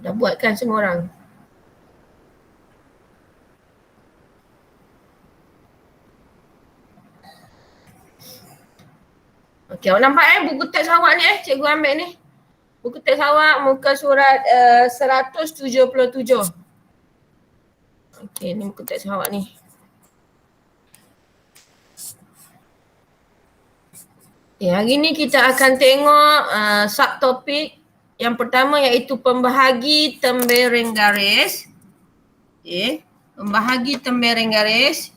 Dah buat kan semua orang? Okey, awak nampak buku teks awak ni cikgu ambil ni. Buku teks awak muka surat 177. Okey, ni buku teks awak ni. Okay, hari ni kita akan tengok subtopik yang pertama iaitu pembahagi tembereng garis. Okay, pembahagi tembereng garis.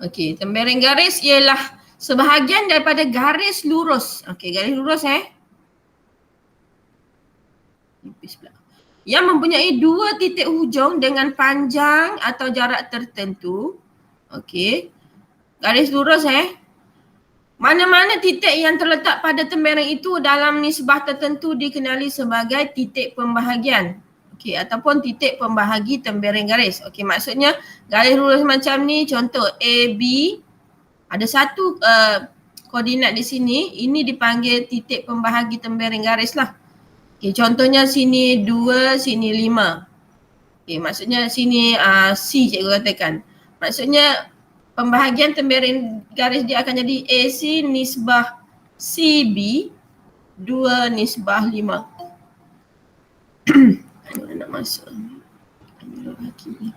Okey, tembereng garis ialah sebahagian daripada garis lurus. Okey, garis lurus yang mempunyai dua titik hujung dengan panjang atau jarak tertentu. Okey. Garis lurus Mana-mana titik yang terletak pada tembereng itu dalam nisbah tertentu dikenali sebagai titik pembahagian. Okey, ataupun titik pembahagi tembereng garis. Okey, maksudnya garis lurus macam ni, contoh A, B, ada satu koordinat di sini, ini dipanggil titik pembahagi tembereng garis lah. Okey, contohnya sini 2, sini 5. Okey, maksudnya sini C cikgu katakan. Maksudnya pembahagian tembereng garis dia akan jadi AC nisbah CB 2 nisbah 5. Mana nak masuk ni? Ambil lagi ni.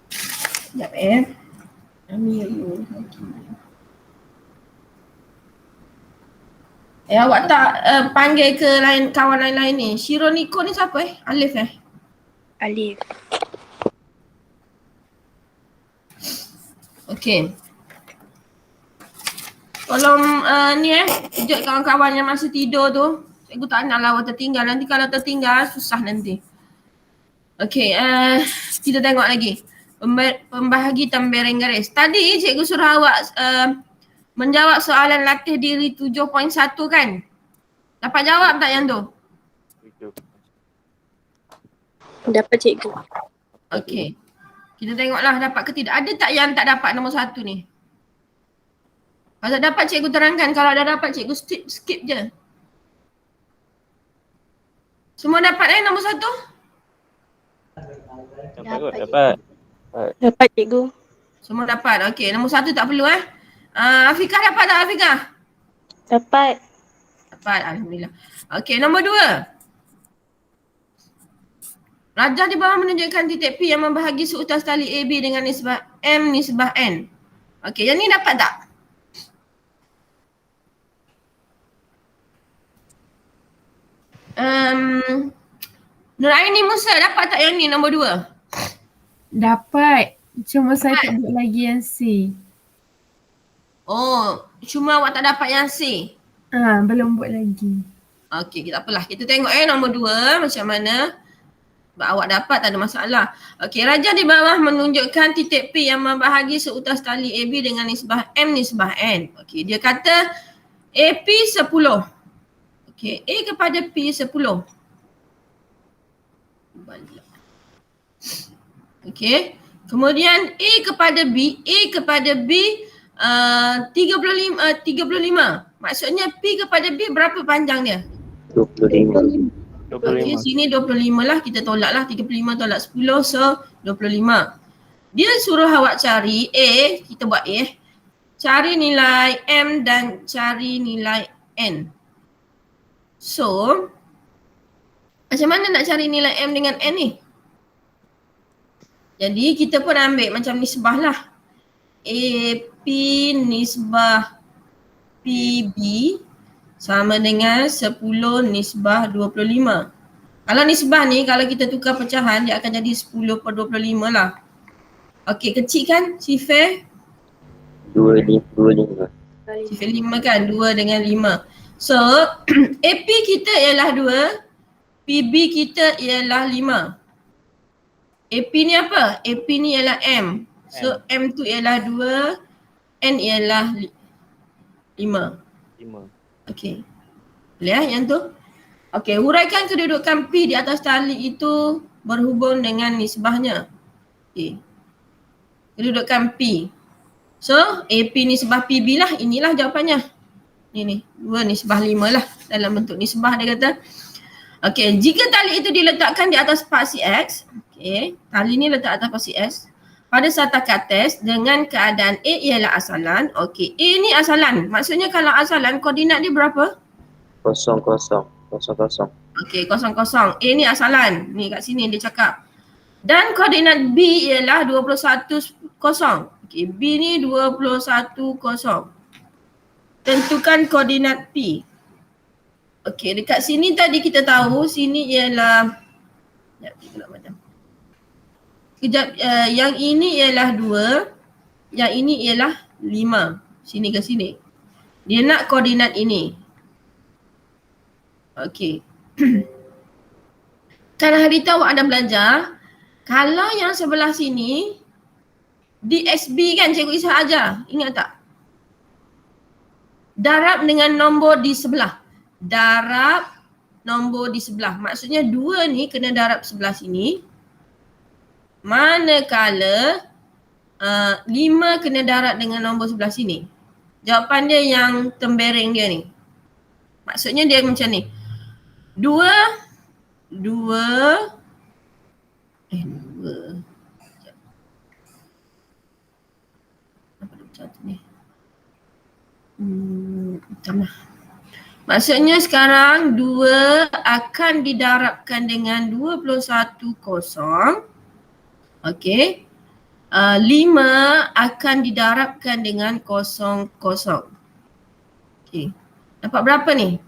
Sekejap Ambil lagi. Awak tak panggil ke kawan lain-lain ni? Shiro Niko ni siapa Alif Alif. Okey. Tolong ni kejut kawan-kawan yang masih tidur tu. Cikgu tak nak awak tertinggal. Nanti kalau tertinggal susah nanti. Okey, kita tengok lagi. Pembahagi tembereng garis. Tadi cikgu suruh awak menjawab soalan latih diri 7.1 kan? Dapat jawab tak yang tu? Dapat cikgu. Okey. Kita tengoklah dapat ke tidak. Ada tak yang tak dapat nombor 1 ni? Kalau tak dapat cikgu terangkan. Kalau dah dapat cikgu skip je. Semua dapat nombor 1? Dapat. Dapat cikgu. Semua dapat. Okey, nombor 1 tak perlu Afikah dapat tak Afikah? Dapat. Dapat, alhamdulillah. Okey, nombor 2. Rajah di bawah menunjukkan titik P yang membahagi seutas tali AB dengan nisbah M nisbah N. Okey, yang ni dapat tak? Nuraini Musa dapat tak yang ni nombor 2? Dapat. Cuma saya tak buat lagi yang C. Oh, cuma awak tak dapat yang C? Belum buat lagi. Okey, tak apalah. Kita tengok nombor 2 macam mana. Awak dapat tak ada masalah. Okey, rajah di bawah menunjukkan titik P yang membahagi seutas tali AB dengan nisbah M nisbah N. Okey, dia kata AP 10. Okey, A kepada P 10. Okey, kemudian A kepada B 35. Maksudnya P kepada B berapa panjang dia? 25. Okey, sini 25 lah, kita tolak lah 35 tolak 10, so 25. Dia suruh awak cari A, kita buat A cari nilai M dan cari nilai N. So, macam mana nak cari nilai M dengan N ni? Jadi kita pun ambil macam nisbah lah. AP nisbah PB sama dengan 10 nisbah 25. Kalau nisbah ni, kalau kita tukar pecahan, dia akan jadi 10 per 25 lah. Okey, kecil kan sifar? 25. Sifar 5 kan? 2 dengan 5. So, AP kita ialah 2, PB kita ialah 5. AP ni apa? AP ni ialah M. So, M tu ialah 2, N ialah 5. Okey. Boleh yang tu? Okey, huraikan kedudukan P di atas tali itu berhubung dengan nisbahnya. Okey. Kedudukan P. So AP nisbah PB lah, inilah jawapannya. Ni 2 nisbah 5 lah dalam bentuk nisbah dia kata. Okey, jika tali itu diletakkan di atas paksi X, okey, tali ni letak atas paksi X pada satakat test dengan keadaan A ialah asalan. Okey, A ni asalan. Maksudnya kalau asalan koordinat dia berapa? 0, 0, 0. Okey, 0, 0. A ni asalan. Ni kat sini dia cakap. Dan koordinat B ialah 21, 0. Okey, B ni 21, 0. Tentukan koordinat P. Okey, dekat sini tadi kita tahu sini ialah sekejap, yang ini ialah 2, yang ini ialah 5. Sini ke sini. Dia nak koordinat ini. Okey. Kan hari tu awak ada belajar, kalau yang sebelah sini DXB kan Cikgu Isa ajar, ingat tak? Darab dengan nombor di sebelah. Darab nombor di sebelah. Maksudnya 2 ni kena darab sebelah sini. Manakala 5 kena darab dengan nombor sebelah sini. Jawapan dia yang tembereng dia ni. Maksudnya dia macam ni. 2 apa macam tu ni? Entahlah. Maksudnya sekarang 2 akan didarabkan dengan 21, 0. Okey. 5 akan didarabkan dengan 0, 0. Okey. Dapat berapa ni?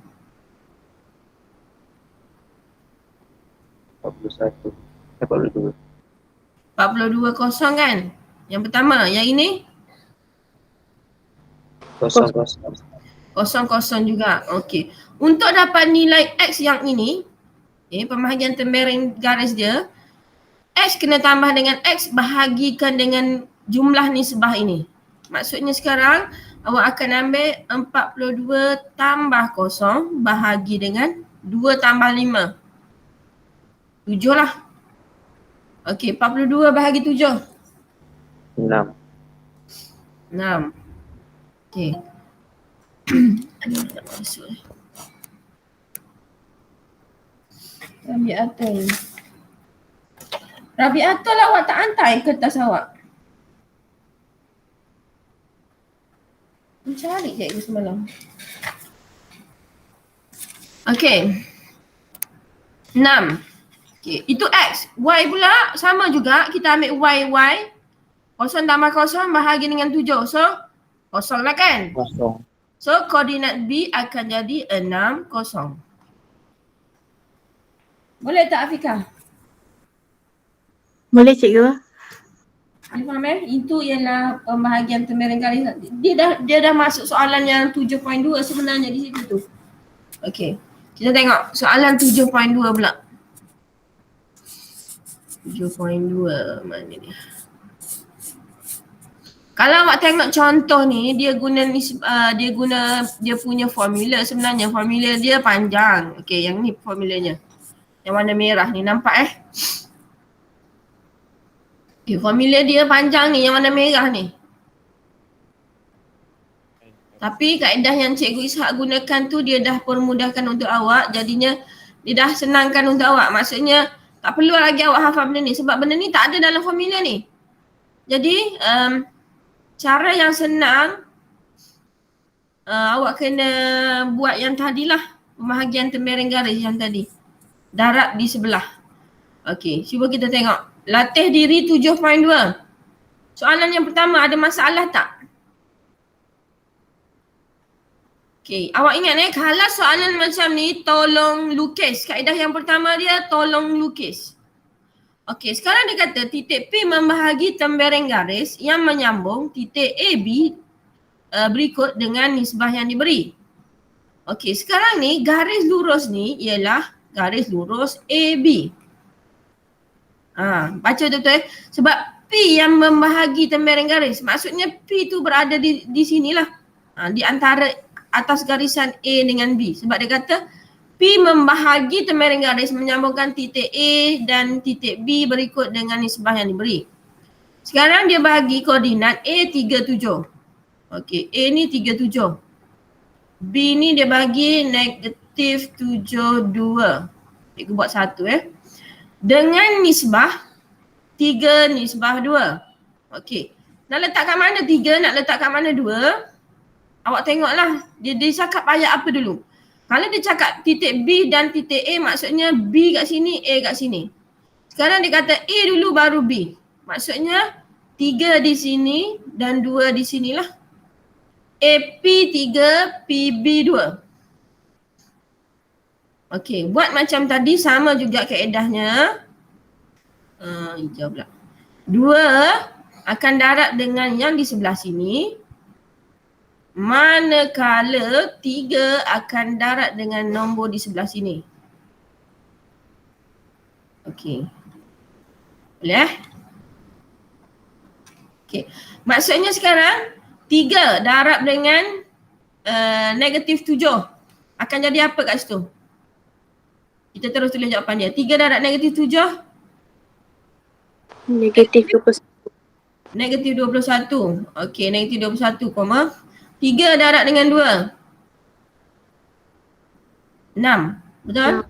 41. 42. 42, 0 kan? Yang pertama. Yang ini? 0, 0. 0, 0 juga. Okey. Untuk dapat nilai X yang ini, pembahagian tembereng garis dia, X kena tambah dengan X bahagikan dengan jumlah nisbah ini. Maksudnya sekarang awak akan ambil 42 tambah 0 bahagi dengan 2 tambah 5. 7 lah. Okey, 42 bahagi 7. 6. 6. Okey. Aduh, nak masuk ni. Rabi'atul. Rabi'atul lah awak tak hantar kertas awak. Mencari cikgu semalam. Okey. 6. Okey, itu X. Y pula sama juga, kita ambil Y. 0 tambah 0 bahagi dengan 7. So, 0 lah kan? 0. So, koordinat B akan jadi 6, 0. Boleh tak Afiqah? Boleh cikgu. Dia faham Itu ialah pembahagian tembereng garis. Dia dah masuk soalan yang 7.2 sebenarnya di situ tu. Okey. Kita tengok soalan 7.2 pula. 7.2 mana ni? Kalau awak tengok contoh ni, dia guna dia punya formula, sebenarnya formula dia panjang. Okey, yang ni formulanya. Yang warna merah ni nampak Okay, formula dia panjang ni yang warna merah ni. Tapi kaedah yang Cikgu Ishak gunakan tu dia dah permudahkan untuk awak, jadinya dia dah senangkan untuk awak. Maksudnya tak perlu lagi awak hafal benda ni sebab benda ni tak ada dalam formula ni. Jadi cara yang senang awak kena buat yang tadilah, pembahagian tembereng garis yang tadi. Darab di sebelah. Okey, cuba kita tengok. Latih diri 7.2. Soalan yang pertama, ada masalah tak? Okey, awak ingat kalau soalan macam ni tolong lukis. Kaedah yang pertama dia tolong lukis. Okey, sekarang dia kata titik P membahagi tembereng garis yang menyambung titik AB berikut dengan nisbah yang diberi. Okey, sekarang ni garis lurus ni ialah garis lurus AB. Baca betul-betul sebab P yang membahagi tembereng garis. Maksudnya P tu berada di sinilah. Di antara atas garisan A dengan B. Sebab dia kata P membahagi tembereng garis menyambungkan titik A dan titik B berikut dengan nisbah yang diberi. Sekarang dia bagi koordinat A 37. Okey, A ni 37. B ni dia bagi negatif 72. Cikgu buat satu dengan nisbah 3 nisbah 2. Okey. Nak letak kat mana 3, nak letak kat mana 2? Awak tengoklah dia cakap ayat apa dulu. Kalau dia cakap titik B dan titik A, maksudnya B kat sini, A kat sini. Sekarang dia kata A dulu baru B. Maksudnya 3 di sini dan 2 di sinilah. AP 3, PB 2. Okey, buat macam tadi sama juga kaedahnya. Hijau pula. 2 akan darat dengan yang di sebelah sini. Manakala 3 akan darat dengan nombor di sebelah sini. Okey. Boleh Okey. Maksudnya sekarang 3 darab dengan negatif 7. Akan jadi apa kat situ? Kita terus tulis jawapan dia. 3 darab negatif 7. Negatif 21. Negatif 21. Okey, negatif 21, 3 darab dengan 2. 6. Betul?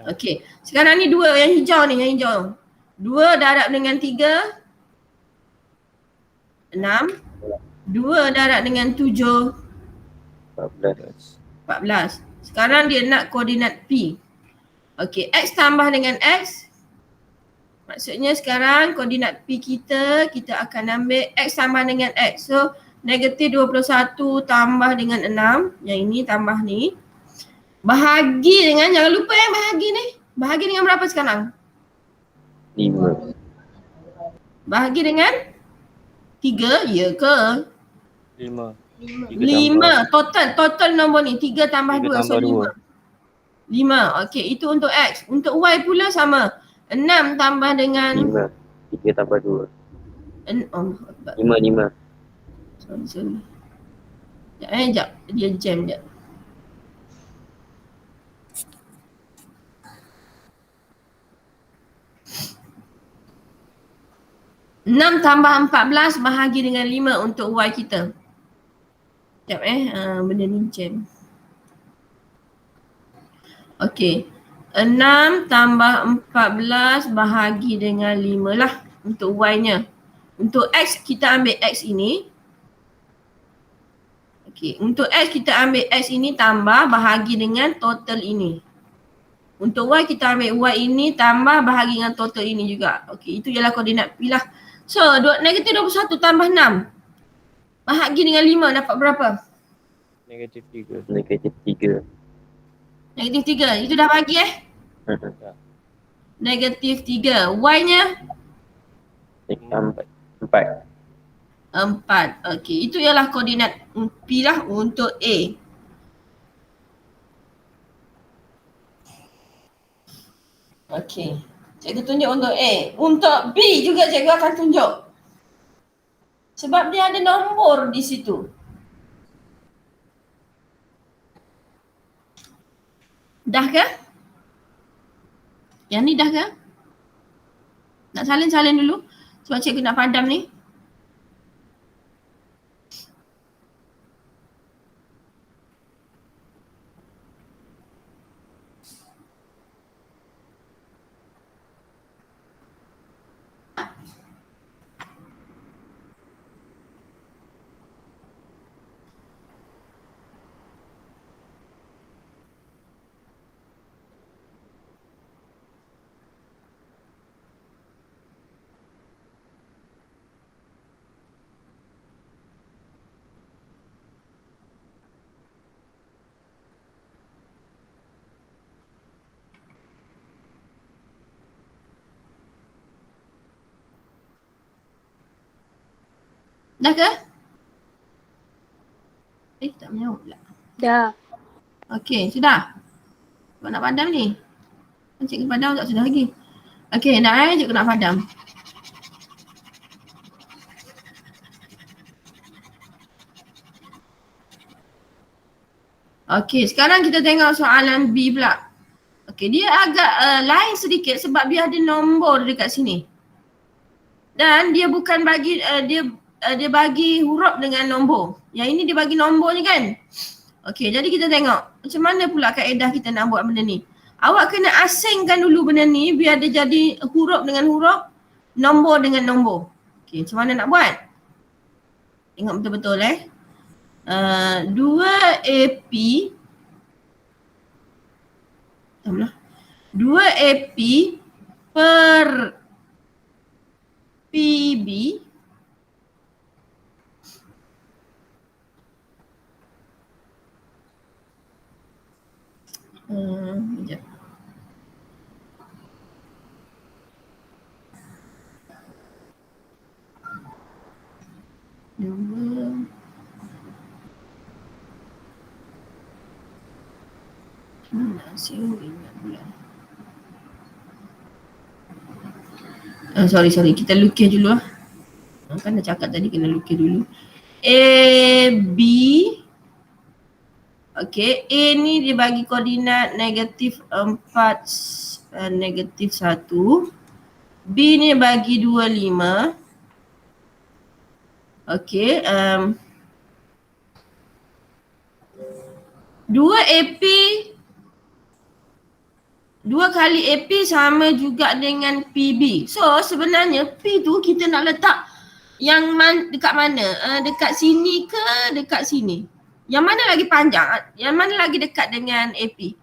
Okey. Sekarang ni 2 yang hijau ni, yang hijau. 2 darab dengan 3. 6. 2 darab dengan 7. 14. 14. Sekarang dia nak koordinat P. Okey, X tambah dengan X. Maksudnya sekarang koordinat P kita akan ambil X tambah dengan X. So, negatif 21 tambah dengan 6. Yang ini tambah ni. Bahagi dengan, jangan lupa yang bahagi ni. Bahagi dengan berapa sekarang? 5. Bahagi dengan 3, ya ke? 5. 5. Total nombor ni 3 tambah 2, so 5. 5. Okey, itu untuk X. Untuk Y pula sama. 6 tambah dengan 5. 3 tambah 2. 5. Sorry. Sekejap, dia jam sekejap. Enam tambah 14 bahagi dengan 5 untuk Y kita. Sekejap benda ni jam. Okey. 6 tambah 14 bahagi dengan 5 lah untuk Y-nya. Untuk X kita ambil X ini. Okey, untuk X kita ambil X ini tambah bahagi dengan total ini. Untuk Y kita ambil Y ini tambah bahagi dengan total ini juga. Okey, itu ialah koordinat P lah. So, negatif 21 tambah 6 bahagi dengan 5 dapat berapa? Negatif 3. Negatif 3. Negatif 3. Itu dah bagi Negatif 3. Y-nya? 4. 4. Okey, itu ialah koordinat P lah untuk A. Okey. Cikgu tunjuk untuk A. Untuk B juga cikgu akan tunjuk. Sebab dia ada nombor di situ. Dah ke? Yang ni dah ke? Nak salin dulu. Sebab cikgu nak padam ni. Dah ke? Tak menjawab pula. Dah. Okey, sudah? Kau nak padam ni? Kan cikgu padam tak sudah lagi. Okey, nak cikgu nak padam. Okey, sekarang kita tengok soalan B pula. Okey, dia agak lain sedikit sebab dia ada nombor dekat sini. Dan dia bukan bagi dia bagi huruf dengan nombor. Yang ini dia bagi nombor je kan. Okey, jadi kita tengok macam mana pula kaedah kita nak buat benda ni. Awak kena asingkan dulu benda ni biar dia jadi huruf dengan huruf, nombor dengan nombor. Okey, macam mana nak buat? Tengok betul-betul 2AP 2AP per PB sekejap. Dua ingat pula. Sorry, kita lukis dulu lah. Kan dah cakap tadi kena lukis dulu. AB. Okay, A ni dia bagi koordinat -4, -1. B ni bagi 25. Okay, 2AP 2 kali AP sama juga dengan PB. So sebenarnya P tu kita nak letak yang dekat mana? Dekat sini ke dekat sini? Yang mana lagi panjang? Yang mana lagi dekat dengan AP?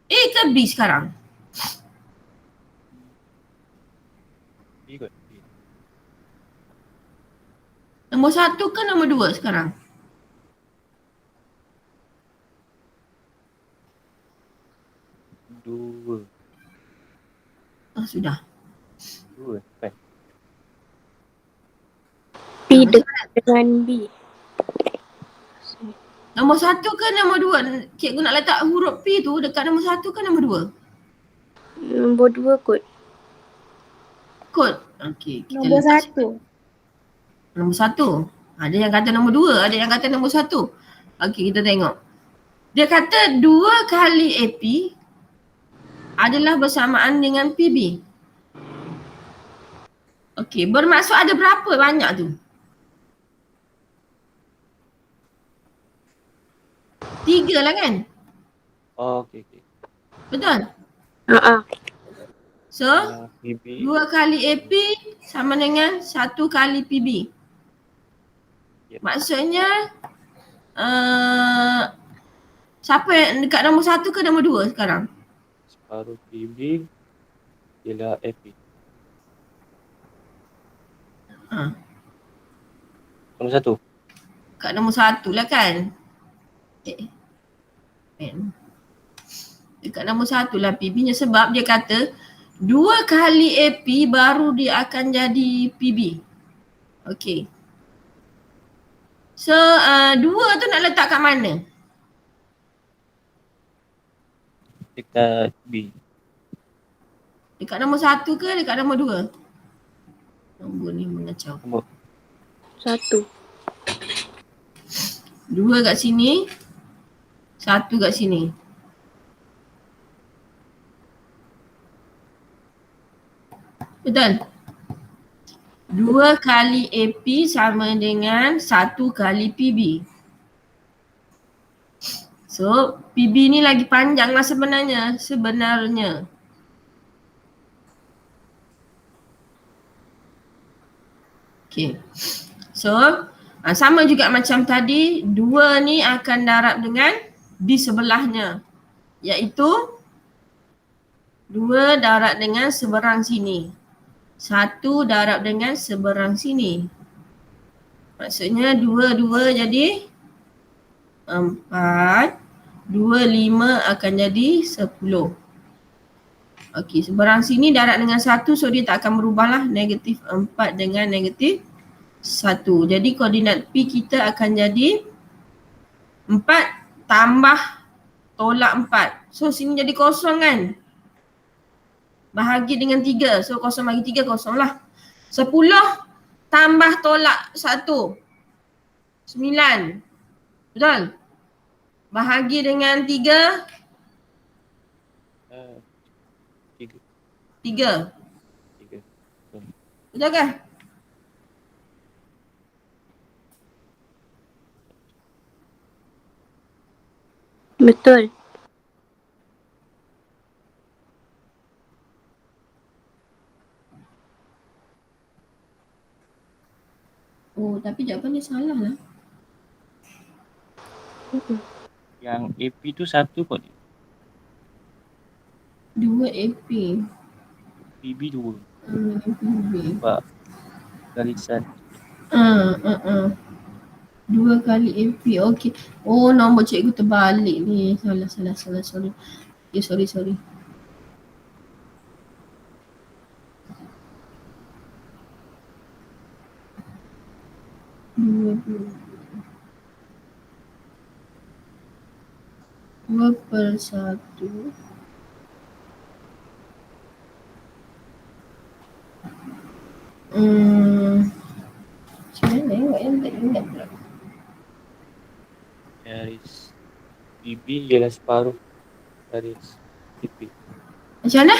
A ke B sekarang? B kot. B. Nombor 1 ke nombor 2 sekarang? Dua. Sudah. Dua kan? P dekat dengan B. Nombor 1 ke nombor 2? Cikgu nak letak huruf P tu dekat nombor 1 ke nombor 2? Nombor 2 kot. Kod. Okey, kita Nombor letak 1. nombor 1. Ada yang kata nombor 2, ada yang kata nombor 1. Okey, kita tengok. Dia kata 2 kali AP adalah bersamaan dengan PB. Okey, bermaksud ada berapa banyak tu? 3 lah kan? Oh, okey. Betul? So, PB. 2 kali AP sama dengan 1 kali PB. Yep. Maksudnya siapa yang dekat nombor 1 ke nombor 2 sekarang? Separuh PB ialah AP. Nombor 1. Kat nombor 1 lah kan? Dekat nombor 1 lah PB nya sebab dia kata 2 kali AP baru dia akan jadi PB. Okey. So 2 tu nak letak kat mana? Dekat B. Dekat nombor 1 ke dekat nombor 2? Nombor ni mengacau. Nombor 1. 2 kat sini, 1 kat sini. Betul? 2 kali AP sama dengan 1 kali PB. So, PB ni lagi panjang lah sebenarnya. Okay. So, sama juga macam tadi, 2 ni akan darab dengan di sebelahnya. Iaitu 2 darab dengan seberang sini. 1 darab dengan seberang sini. Maksudnya 2 jadi 4. 2, 5 akan jadi 10. Okey, seberang sini darab dengan 1, so dia tak akan berubah lah. -4 dengan -1. Jadi koordinat P kita akan jadi 4 tambah tolak 4. So sini jadi kosong kan? Bahagi dengan 3. So kosong bagi 3 kosong lah. 10 tambah tolak 1. 9. Betul? Bahagi dengan 3. 3. 3. 3. Betul ke? Betul. Oh, tapi jawapan dia salah lah. Yang AP tu satu kot. 2 AP. PB dua. PB. Sebab garisan. 2 kali AP. Okey. Oh, nombor cikgu terbalik ni. Salah. Sorry. Okay, sorry. Dua per 1. Macam mana tengok yang tak ingat pula. Garis PB ialah separuh garis AP. Macam mana?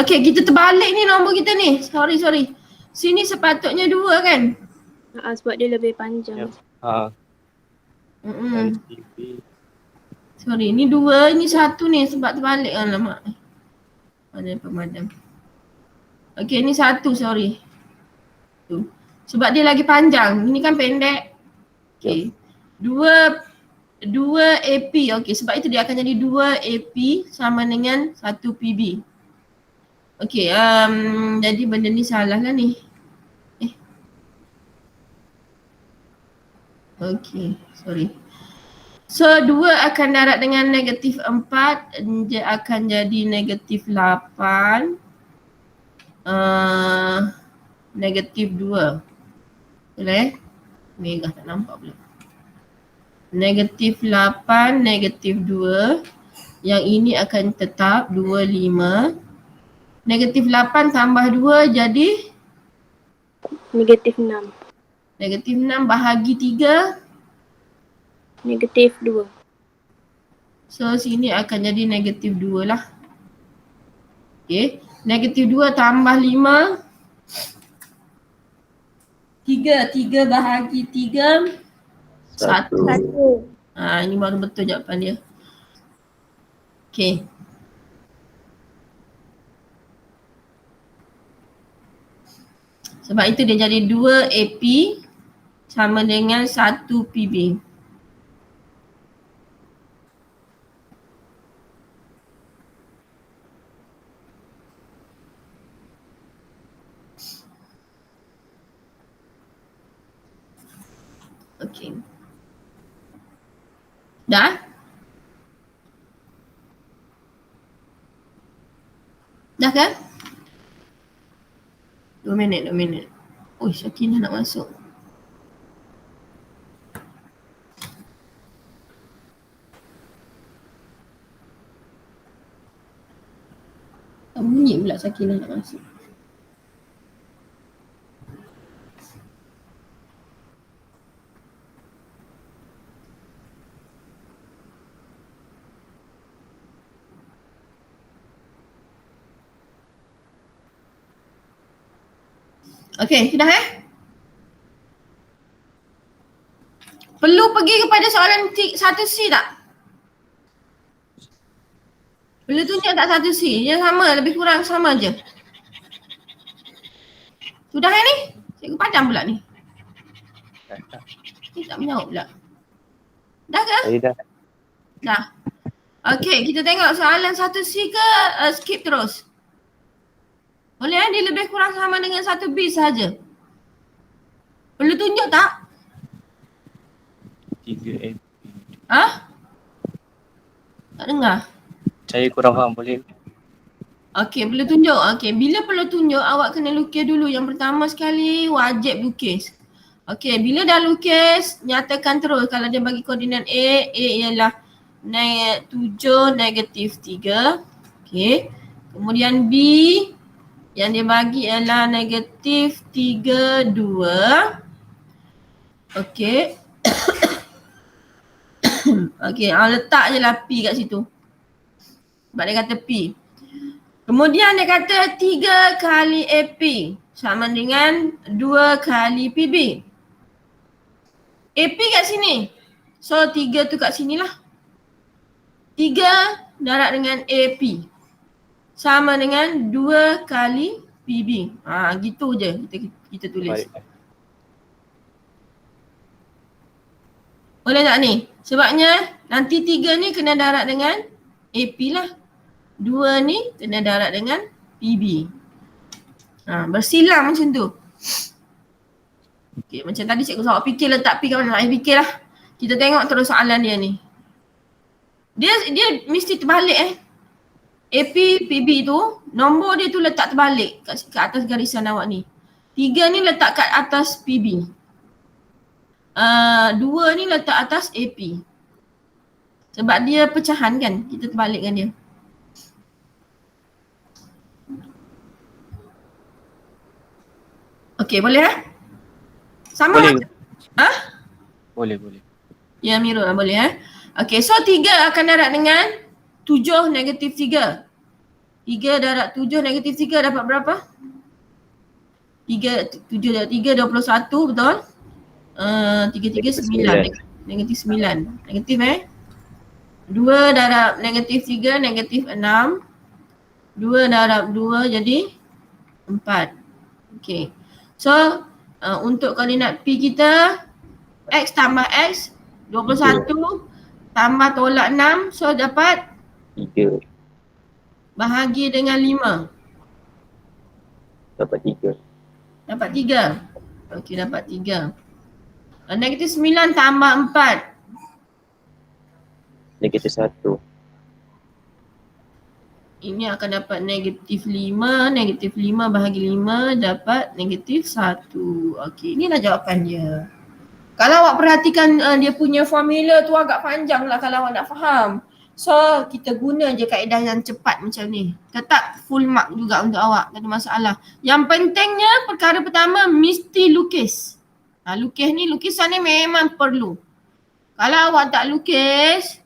Okey, kita terbalik ni nombor kita ni. Sorry. Sini sepatutnya 2 kan? Sebab dia lebih panjang. Yep. Garis PB. Sorry, ni 2, ni 1 ni sebab terbalik. Alamak. Mana pemadam. Okey, ni 1, sorry. Tu. Sebab dia lagi panjang. Ini kan pendek. Okey. 2 AP. Okey, sebab itu dia akan jadi 2 AP sama dengan 1 PB. Okey, jadi benda ni salah lah ni. Okey, sorry. So 2 akan darat dengan negatif 4, dia akan jadi negatif 8. Negatif 2. Boleh? Megah tak nampak pula. Negatif 8, negatif 2. Yang ini akan tetap 25. Negatif 8 tambah 2 jadi? Negatif 6. Negatif 6 bahagi 3. Negatif 2. So sini akan jadi negatif 2 lah. Okay. Negatif 2 tambah 5. 3 bahagi 3. 1. 1. Ini baru betul jawapan dia. Okay. Sebab itu dia jadi 2 AP sama dengan 1 PB. Okay. Dah? Dah kan? 2 minit. Oh, Syakina nak masuk. Tak bunyi pula Syakina nak masuk. Okey, sudah Perlu pergi kepada soalan 1C tak? Perlu tunjuk tak 1C? Dia sama, lebih kurang sama je. Sudah ni? Cikgu padam pula ni. Ni tak menjawab pula. Dah ke? Saya dah. Dah. Okey, kita tengok soalan 1C ke skip terus? Boleh dia lebih kurang sama dengan 1B saja. Perlu tunjuk tak? 3 AP. Tak dengar? Saya kurang faham, boleh? Okey, perlu tunjuk. Okey, bila perlu tunjuk awak kena lukis dulu. Yang pertama sekali wajib lukis. Okey, bila dah lukis nyatakan terus kalau dia bagi koordinat A ialah 7 negatif 3. Okey. Kemudian B yang dia bagi ialah negatif 3, 2. Okey. Okey, letak je lah P kat situ. Sebab dia kata P. Kemudian dia kata 3 kali AP sama dengan 2 kali PB. AP kat sini. So 3 tu kat sinilah. 3 darab dengan AP sama dengan 2 kali PB. Gitu je kita tulis. Balik. Boleh tak ni? Sebabnya nanti 3 ni kena darab dengan AP lah. 2 ni kena darab dengan PB. Bersilang macam tu. Okay, macam tadi cikgu Sawak fikir letak P kat mana, saya fikir lah. Kita tengok terus soalan dia ni. Dia mesti terbalik AP, PB tu, nombor dia tu letak terbalik kat atas garisan awak ni. 3 ni letak kat atas PB. 2 ni letak atas AP. Sebab dia pecahan kan, kita terbalikkan dia. Okey, boleh Sama Boleh. macam Boleh. Ya Amirul boleh Okey, so 3 akan darab dengan 7 negatif 3. 3 darab 7 negatif 3 dapat berapa? 7 darab 3, 21 betul? 3, 9. Negatif 9. Negatif 2 darab negatif 3, negatif 6. 2 darab 2 jadi 4. Okey. So, untuk koordinat P kita, X tambah X, 21 tambah tolak 6, so dapat 3. bahagi dengan 5. Dapat 3. Dapat 3. Okey, dapat 3. Negatif 9 tambah 4. Negatif 1. Ini akan dapat negatif 5. Negatif 5 bahagi 5 dapat negatif 1. Okey, inilah jawapan dia. Kalau awak perhatikan dia punya formula tu agak panjang lah kalau awak nak faham. So, kita guna je kaedah yang cepat macam ni. Tetap full mark juga untuk awak, tak ada masalah. Yang pentingnya perkara pertama mesti lukis. Lukisan ni memang perlu. Kalau awak tak lukis,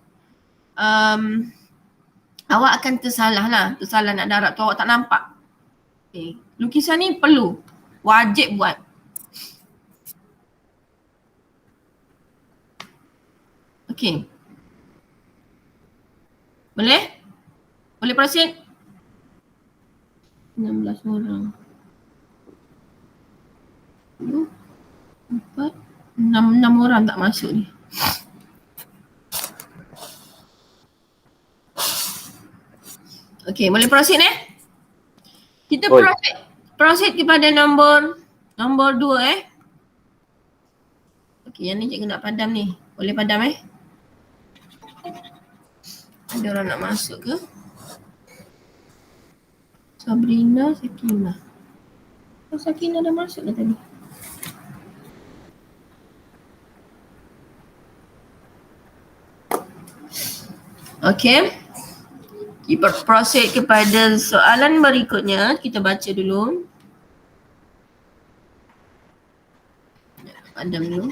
awak akan tersalah nak darab tu, awak tak nampak. Okay. Lukisan ni perlu, wajib buat. Okay. Boleh? Boleh proceed? 16 orang. 4, 6 orang tak masuk ni. Okay, boleh proceed Kita Boleh. proceed kepada nombor 2 Okay, yang ni cikgu nak padam ni. Boleh padam Ada orang nak masuk ke? Sabrina, Sakinah. Sakinah dah masuk dah tadi. Okay. Kita proceed kepada soalan berikutnya. Kita baca dulu. Padam dulu.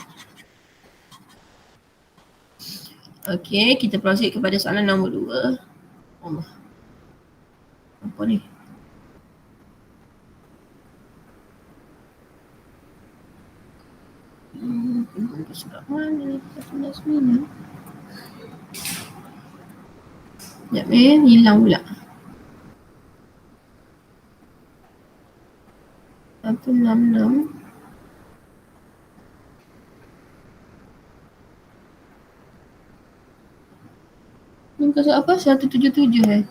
Okay, kita proceed kepada soalan nombor 2. Allah. Apa ni? Surat mana ni? 19 Sekejap hilang pula. 166. Ni kasut apa? 177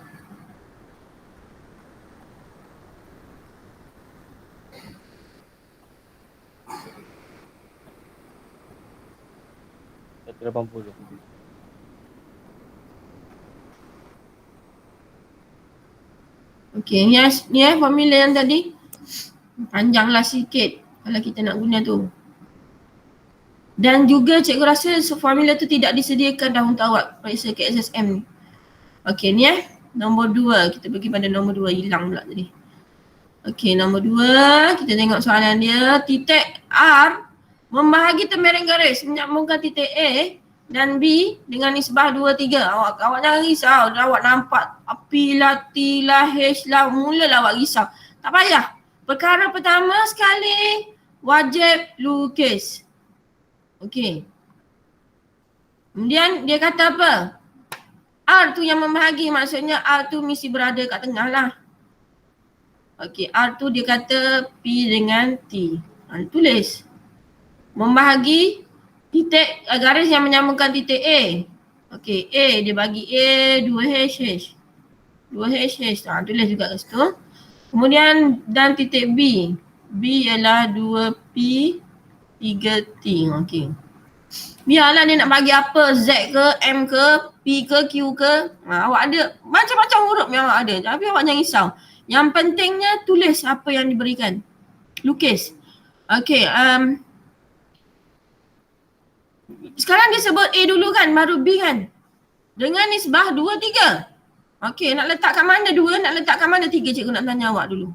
180. Okay, ni formula yang tadi. Panjanglah sikit kalau kita nak guna tu. Dan juga cikgu rasa formula tu tidak disediakan dah untuk awak periksa KSSM ni. Okay, ni nombor 2. Kita pergi pada nombor 2. Hilang pula tadi. Okay, nombor 2. Kita tengok soalan dia. Titik R membahagi tembereng garis menyambungkan titik A dan B dengan nisbah 2, 3. Awak jangan risau. Awak nampak P lah, T lah, H lah. Mulalah awak risau. Tak payah. Perkara pertama sekali wajib lukis. Okey. Kemudian dia kata apa? R tu yang membahagi, maksudnya R tu mesti berada kat tengah lah. Okey, R tu dia kata P dengan T. Tulis. Membahagi titik garis yang menyambungkan titik A. Okey, A dia bagi A 2H. 2H. Tulis juga kat situ. Kemudian dan titik B. B ialah 2P 3T. Okey. Biarlah dia nak bagi apa, Z ke, M ke, P ke, Q ke. Awak ada macam-macam huruf yang awak ada. Tapi awak jangan risau. Yang pentingnya tulis apa yang diberikan. Lukis. Okey. Sekarang dia sebut A dulu kan, baru B kan. Dengan nisbah 2, 3. Okey, nak letakkan mana 2, nak letakkan mana 3, cikgu nak tanya awak dulu.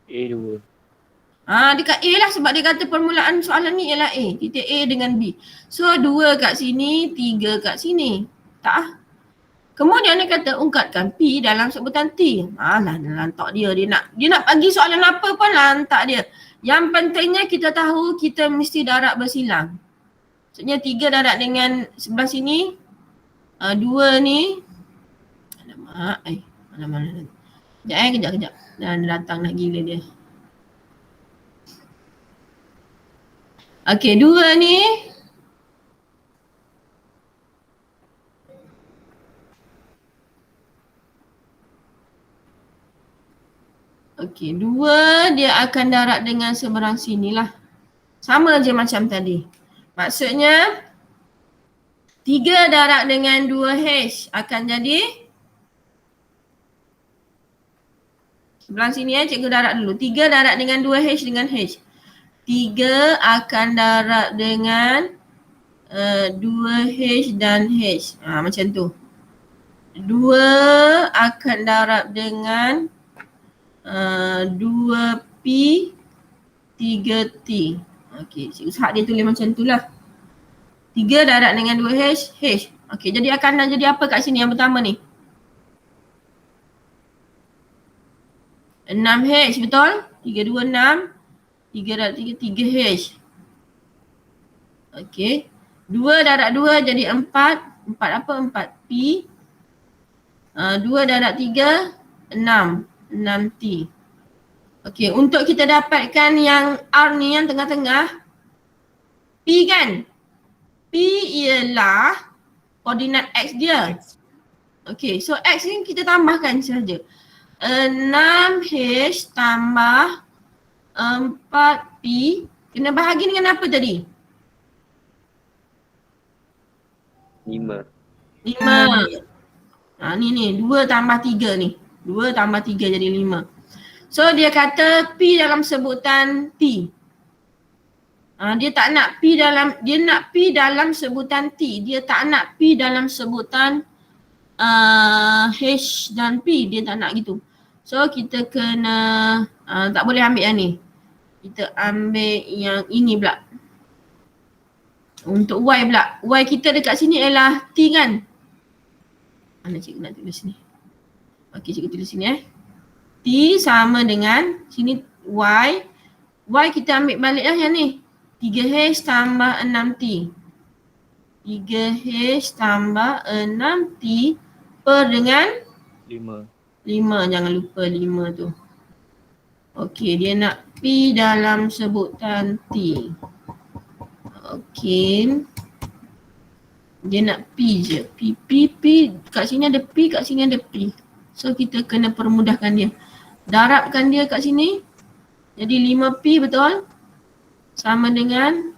A2. Dekat A lah sebab dia kata permulaan soalan ni ialah A. Titik A dengan B. So 2 kat sini, 3 kat sini. Tak. Kemudian dia kata ungkapkan P dalam sebutan T. Lantak dia. Dia nak bagi soalan apa pun lantak dia. Yang pentingnya kita tahu kita mesti darab bersilang. Maksudnya 3 darab dengan sebelah sini. 2 ni. Alamak. Kejap. Dan datang nak gila dia. Okey, 2 ni. Okey, 2 dia akan darab dengan seberang sini lah. Sama je macam tadi. Maksudnya 3 darab dengan 2H akan jadi sebelah sini cikgu darab dulu. 3 darab dengan 2H dengan H. 3 akan darab dengan 2H dan H. Macam tu. 2 akan darab dengan 2P 3T. Okey, cikgu Sahak dia tulis macam tu lah. 3 darab dengan 2H, H. Okey, jadi akan jadi apa kat sini yang pertama ni? 6H, betul? 3, 2, 6. 3 darab 3, 3H. Okey. 2 darab 2 jadi 4. 4 apa? 4P. 2 darab 3, 6. 6T. Okey, untuk kita dapatkan yang R ni yang tengah-tengah. P kan? P ialah koordinat X dia. Okey, so X ni kita tambahkan saja. 6H tambah 4P. Kena bahagi dengan apa tadi? 5. 5. Ni 2 tambah 3 ni. 2 tambah 3 jadi 5. So dia kata P dalam sebutan T. Dia tak nak P dalam, dia nak P dalam sebutan T. Dia tak nak P dalam sebutan H dan P. Dia tak nak gitu. So kita kena, tak boleh ambil yang ni. Kita ambil yang ini pula. Untuk Y pula. Y kita dekat sini ialah T kan? Mana cikgu nak tulis ni? Okey, cikgu tulis sini T sama dengan sini Y. Y kita ambil balik lah yang ni. 3H tambah 6T. 3H tambah 6T per dengan 5. 5. Jangan lupa 5 tu. Okey, dia nak P dalam sebutan T. Okey. Dia nak P je. P. Kat sini ada P, kat sini ada P. So kita kena permudahkan dia. Darabkan dia kat sini. Jadi 5P betul? Sama dengan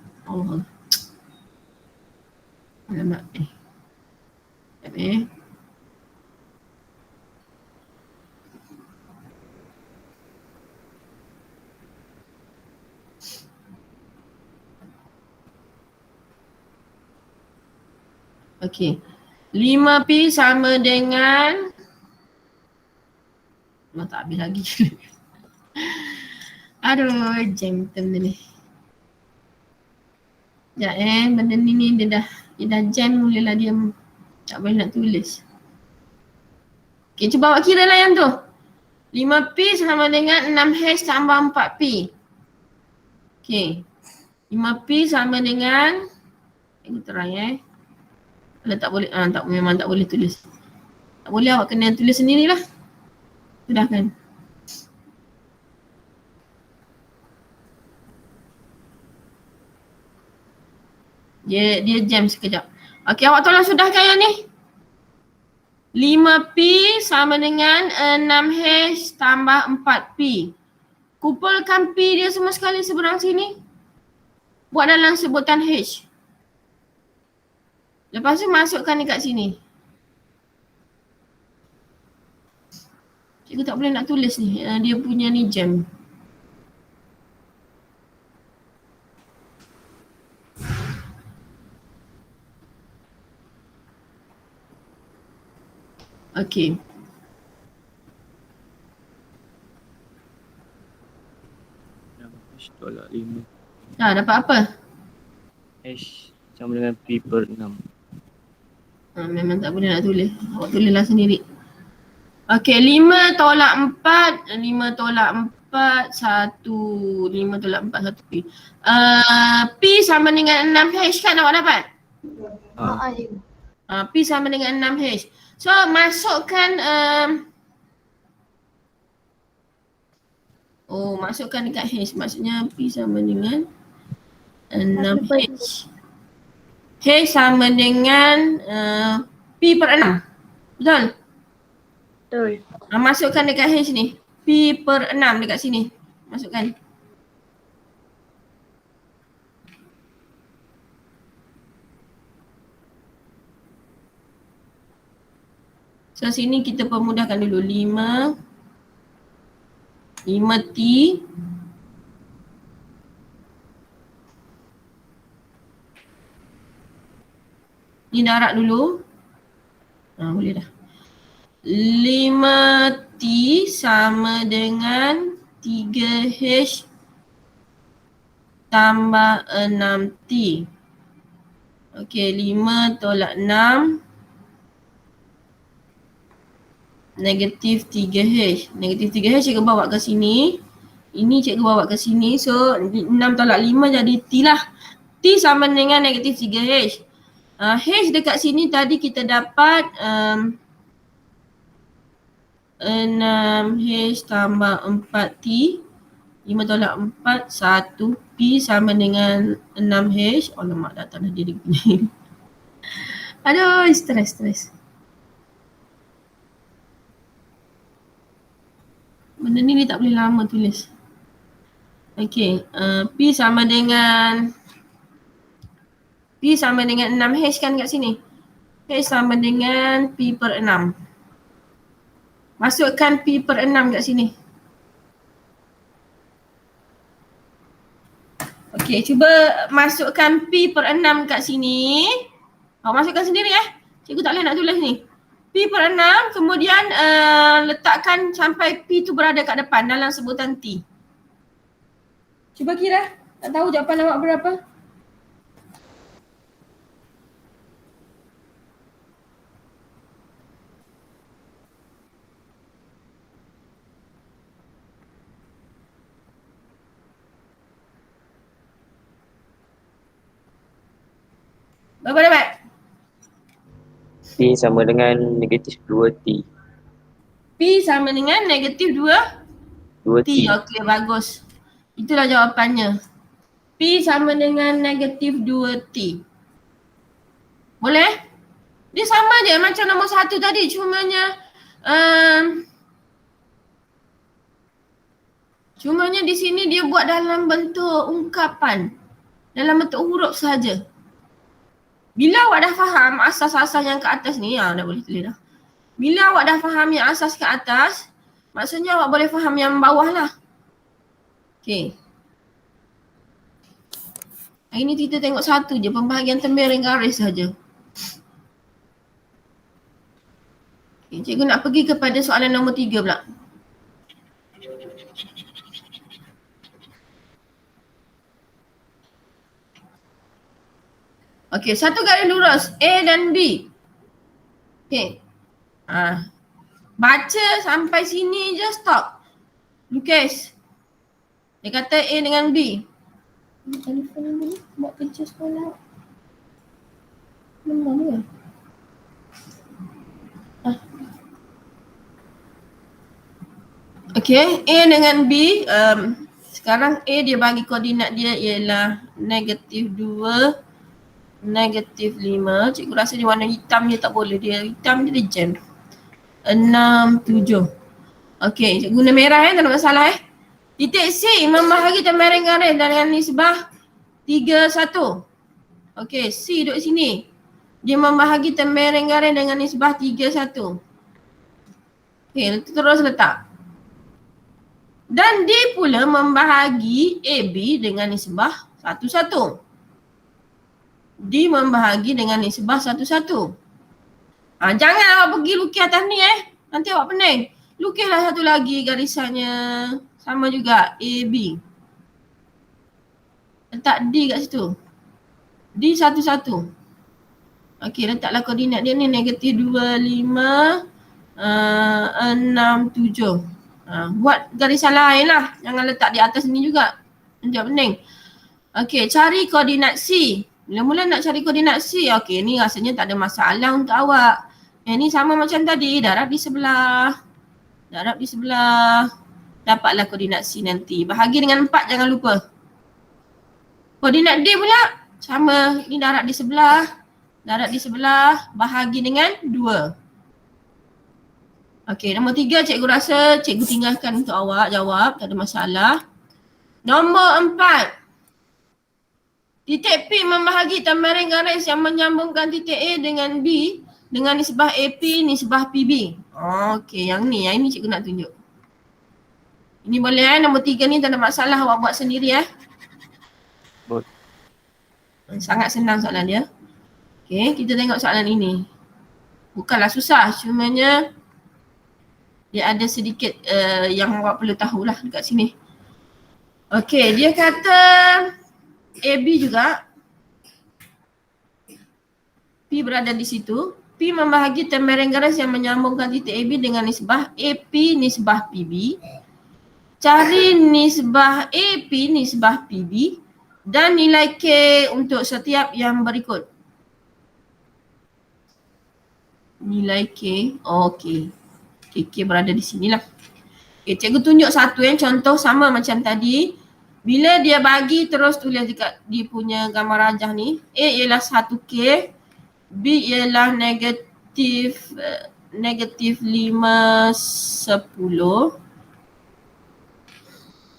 alamak Okey. 5P sama dengan tak habis lagi. Aduh, jam benda ni. Sekejap benda ni dia dah jam mulalah dia tak boleh nak tulis. Okey, cuba awak kira lah yang tu. 5P sama dengan 6H tambah 4P. Okey. 5P sama dengan, kita try Kalau tak boleh, tak, memang tak boleh tulis. Tak boleh, awak kena tulis sendirilah. Sudahkan. Dia jam sekejap. Okey, awak tolong sudahkan yang ni. 5P sama dengan 6H tambah 4P. Kumpulkan P dia semua sekali seberang sini. Buat dalam sebutan H. Lepas tu masukkan dekat sini. Cikgu tak boleh nak tulis ni. Dia punya ni jam. Okey. H tolak 5. Dapat apa? H sama dengan P per 6. Memang tak boleh nak tulis. Awak tulislah sendiri. Okey, 5 tolak 4, 5 tolak 4, 1, 5 tolak 4, 1 P. P sama dengan 6H kan awak dapat? P sama dengan 6H. So, masukkan masukkan dekat H. Maksudnya P sama dengan 6H. H sama dengan P per 6. Betul? Betul. Masukkan dekat H ni. P per 6 dekat sini. Masukkan. So sini kita permudahkan dulu. 5T ni darab dulu. Boleh dah. 5T sama dengan 3H tambah 6T. Okey, 5 tolak 6 negatif 3H. Negatif 3H cikgu bawa ke sini. Ini cikgu bawa ke sini. So 6 tolak 5 jadi T lah. T sama dengan negatif 3H. H dekat sini tadi kita dapat 6H tambah 4T. 5 tolak 4, 1 P sama dengan 6H. Oh lemak datang dah dia punya. Aduh, stres. Benda ni tak boleh lama tulis. Okey, P sama dengan 6H kan kat sini. H sama dengan P per 6. Masukkan P per 6 kat sini. Okey, cuba masukkan P per 6 kat sini. Masukkan sendiri Cikgu tak boleh nak tulis ni. P per 6, kemudian letakkan sampai P tu berada kat depan dalam sebutan T. Cuba kira, tak tahu jawapan awak berapa? Berapa dapat? P sama dengan negatif 2T. P sama dengan negatif 2T. 2T. Okey, bagus. Itulah jawapannya. P sama dengan negatif 2T. Boleh? Dia sama je macam nombor 1 tadi. Cumanya di sini dia buat dalam bentuk ungkapan. Dalam bentuk huruf sahaja. Bila awak dah faham asas-asas yang ke atas ni, dah boleh tulis dah. Bila awak dah faham yang asas ke atas, maksudnya awak boleh faham yang bawah lah. Okey. Hari ni kita tengok satu je, pembahagian tembereng garis saja. Okay, cikgu nak pergi kepada soalan nombor 3 pula. Okey, satu garis lurus A dan B. Okey. Baca sampai sini je stop. Lukis. Dia kata A dengan B. Telefon dulu buat kerja sekolah. Memang ke? Okey, A dengan B, sekarang A dia bagi koordinat dia ialah -2, -5. Cikgu rasa dia warna hitam je tak boleh, dia hitam je dia jam. 6, 7. Okey, cikgu guna merah tak ada masalah Titik C membahagi tembaran garis dengan nisbah 3, 1. Okey, C duduk sini. Dia membahagi tembaran garis dengan nisbah 3, 1. Okey, terus letak. Dan D pula membahagi AB dengan nisbah 1, 1. D membahagi dengan nisbah 1, 1. Jangan awak pergi lukis atas ni nanti awak pening. Lukislah satu lagi garisannya sama juga AB. Letak D kat situ. D 1, 1. Okey, letaklah koordinat dia ni -2, 5, 6, 7. Buat garisan lain lah. Jangan letak di atas ni juga. Nanti pening. Okey, cari koordinat C. Mula-mula nak cari koordinat C. Okey, ni rasanya tak ada masalah untuk awak. Yang ni sama macam tadi. Darab di sebelah. Darab di sebelah. Dapatlah koordinat C nanti. Bahagi dengan 4 jangan lupa. Koordinat D pula sama. Ni darab di sebelah. Darab di sebelah. Bahagi dengan 2. Okey, nombor 3 cikgu rasa cikgu tinggalkan untuk awak jawab, tak ada masalah. Nombor 4. Titik P membahagi tambaran garis yang menyambungkan titik A dengan B dengan nisbah AP, nisbah PB. Okey, yang ni cikgu nak tunjuk. Ini boleh nombor 3 ni tak ada masalah, awak buat sendiri Boleh. Sangat senang soalan dia. Okey, kita tengok soalan ini. Bukanlah susah, cumanya dia ada sedikit yang awak perlu tahulah dekat sini. Okey, dia kata AB juga. P berada di situ. P membahagi tembaran garis yang menyambungkan titik AB dengan nisbah AP, nisbah PB. Cari nisbah AP, nisbah PB dan nilai K untuk setiap yang berikut. Nilai K, okey. K berada di sinilah. Okay, cikgu tunjuk satu contoh sama macam tadi. Bila dia bagi terus tulis dekat dia punya gambar rajah ni. A ialah 1K, B ialah negatif 5, 10.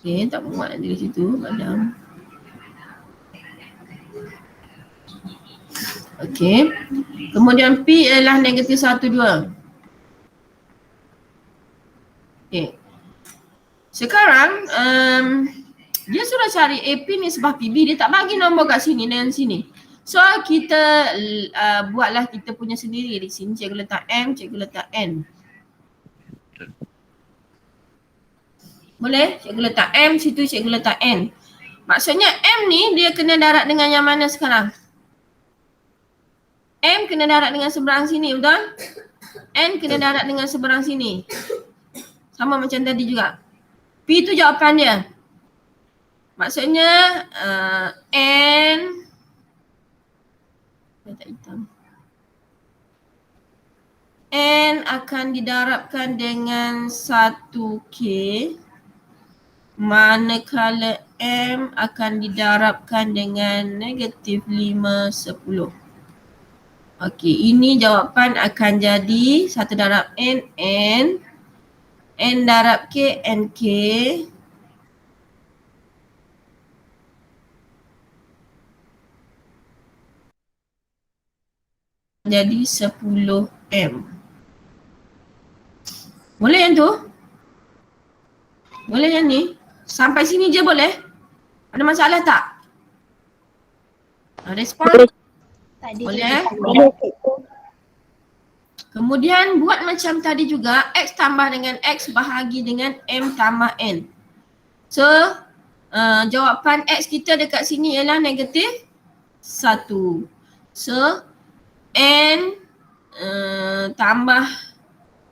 Okay, tak muat nanti di situ. Padam. Okay. Kemudian P ialah negatif 1, 2. Okay. Sekarang dia sudah cari AP nisbah PB, dia tak bagi nombor kat sini dengan sini. So kita buatlah kita punya sendiri. Di sini cikgu letak M, cikgu letak N. Boleh? Cikgu letak M, situ cikgu letak N. Maksudnya M ni dia kena darat dengan yang mana sekarang? M kena darat dengan seberang sini, betul? N kena darat dengan seberang sini. Sama macam tadi juga. P tu jawapan dia. Maksudnya N tak hitam. N akan didarabkan dengan 1K manakala M akan didarabkan dengan negatif 5, 10. Okey, ini jawapan akan jadi 1 darab N, N darab K, NK. Jadi 10M. Boleh yang tu? Boleh yang ni? Sampai sini je boleh? Ada masalah tak? Respon? Boleh Kemudian buat macam tadi juga, X tambah dengan X bahagi dengan M tambah N. So, jawapan X kita dekat sini ialah negatif 1. So, N tambah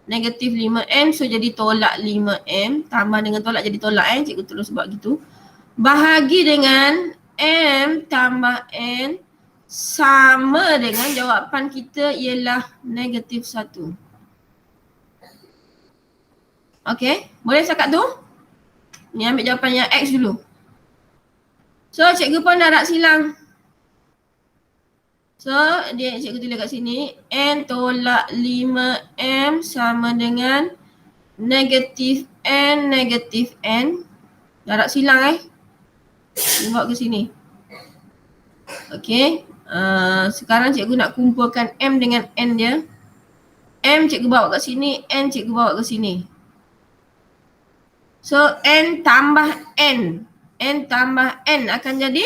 negatif 5M, so jadi tolak 5M. Tambah dengan tolak jadi tolak cikgu terus buat gitu. Bahagi dengan M tambah N sama dengan jawapan kita ialah negatif 1. Okay, boleh cakap tu? Ni ambil jawapan yang X dulu. So cikgu pun darab silang. So dia cikgu tulis kat sini N tolak 5M sama dengan negatif N negatif N. Darab silang Dia bawa ke sini. Okay, sekarang cikgu nak kumpulkan M dengan N dia. M cikgu bawa kat sini, N cikgu bawa ke sini. So N tambah N. N tambah N akan jadi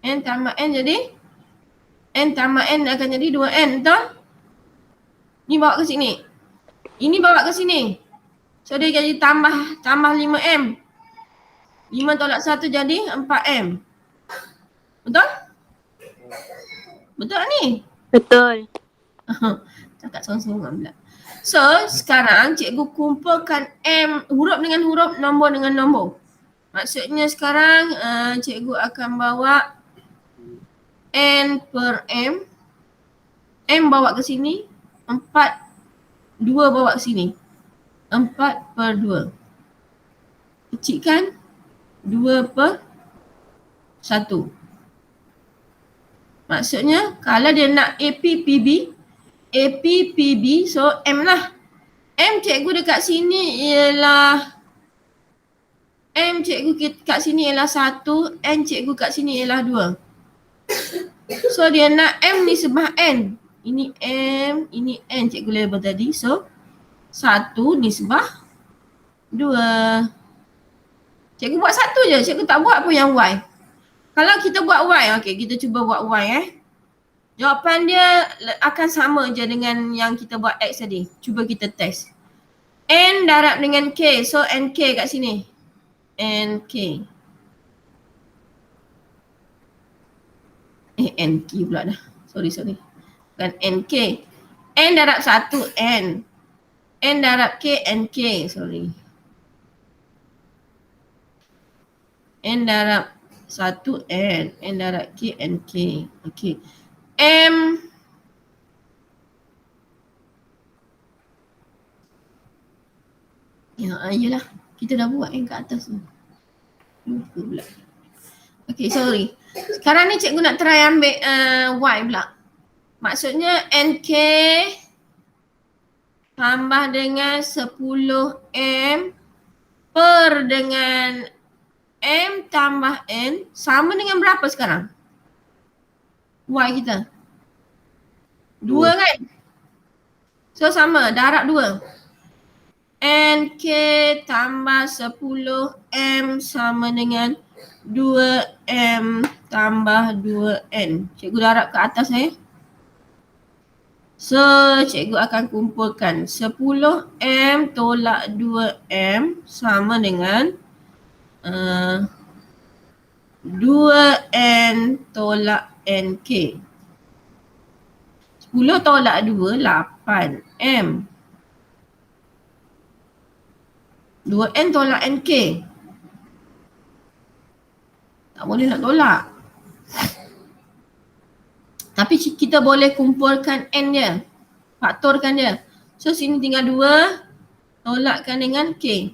N tambah N jadi N tambah N akan jadi 2N, betul? Ni bawa ke sini. Ini bawa ke sini. So dia jadi tambah 5M. 5 tolak 1 jadi 4M. Betul? Betul ni? Betul. Cakap sorang-sorang pula. So sekarang cikgu kumpulkan M, huruf dengan huruf, nombor dengan nombor. Maksudnya sekarang cikgu akan bawa N per M. M bawa ke sini. 4, 2 bawa ke sini. 4 per 2. Kecil kan? 2 per 1. Maksudnya kalau dia nak APPB, so M lah. M cikgu dekat sini ialah M cikgu kat sini ialah 1, N cikgu kat sini ialah 2. So dia nak M nisbah N. Ini M, ini N cikgu label tadi. So 1 nisbah 2. Cikgu buat 1 je, cikgu tak buat pun yang Y. Kalau kita buat Y, okey kita cuba buat Y Jawapan dia akan sama je dengan yang kita buat X tadi. Cuba kita test. N darab dengan K, so NK kat sini. NK. NK pula dah. Sorry. Bukan NK. N darab 1 N. N darab K NK. Sorry. N darab 1 N. N darab K NK. Okay. M. Ya, iyalah. Kita dah buat kat atas tu. Lupa pula. Okay, sorry. Sekarang ni cikgu nak try ambil Y pula. Maksudnya NK tambah dengan 10M per dengan M tambah N sama dengan berapa sekarang? Y kita. 2 kan? So sama, darab 2. NK tambah 10M sama dengan 2M tambah 2N. Cikgu darab ke atas So cikgu akan kumpulkan 10M tolak 2M sama dengan 2N tolak NK. 10 tolak 2, 8M. 2N tolak NK. Tak boleh nak tolak. Tapi kita boleh kumpulkan N dia. Faktorkan dia. So sini tinggal 2. Tolakkan dengan K.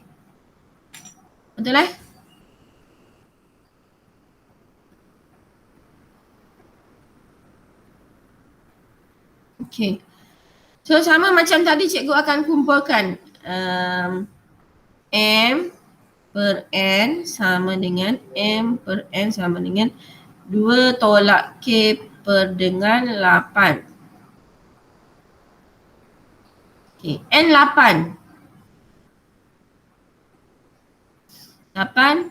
Betul Okay. So sama macam tadi cikgu akan kumpulkan M per N sama dengan M per N sama dengan 2 tolak K per dengan 8. Okay, N 8. 8.